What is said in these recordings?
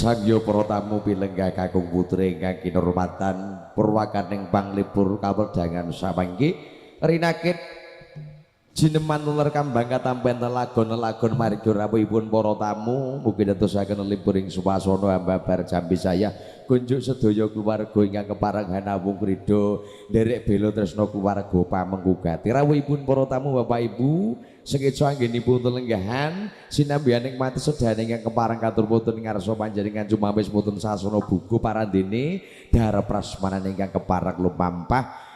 Sangyo para tamu pilenggah kakung putri ingkang kinurmatan purwakaning panglipur kawedhangan samangke rinakit jineman uler kambang katampen lagon-lagon marga rawuhipun para tamu mugi netusaken lipuring swasana ambabar jambi saya kunjuk sedaya keluarga ingkang kepareng hanawung krida nderek bela tresna keluarga pamenggugat rawuhipun para tamu Bapak Ibu sekeca anggenipun lenggahan sinambianing mati sedane ingkang kepareng katur putun ngarsa panjenengan cumawis putun sasana buku parandene dharep prasmanan ingkang kepareng lumampah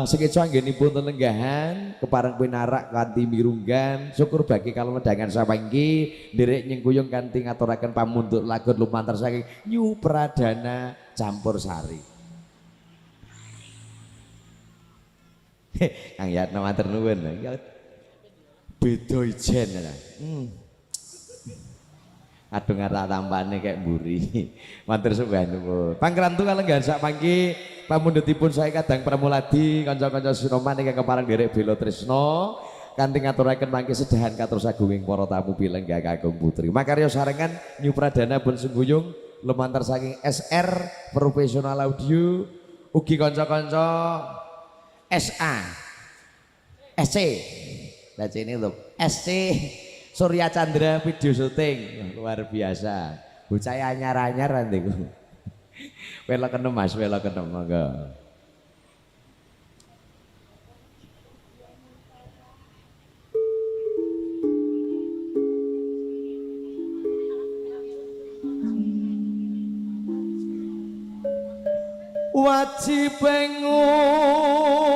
sekeca anggenipun lenggahan kepareng pinarak kanthi mirunggan syukur bagi kalendhangan samangke nderek nyengkuyung kanthi ngaturaken pamundhut lagun lumantar saking Nyu Pradana Campur Sari. Kang Yatno matur nuwun. Beda ijen aduh ngata tampane kayak mburi matur subhanallah pangrantu kalenggahan sak pangki pamundhutipun saya kadang pramuladi kanca-kanca sinoman ingkang kepareng nderek bela tresna kanthi ngaturaken mangke sedahan katur sagunging para tamu pilenggah kakung putri makarya sarengan Nyu Pradana pun sengguyung lumantar saking SR Profesional Audio ugi kanca-kanca SA SC nah ini loh SC Surya Chandra video syuting luar biasa bocah anyar-anyar nanti wela kenem mas wela kenem monggo wajib pengung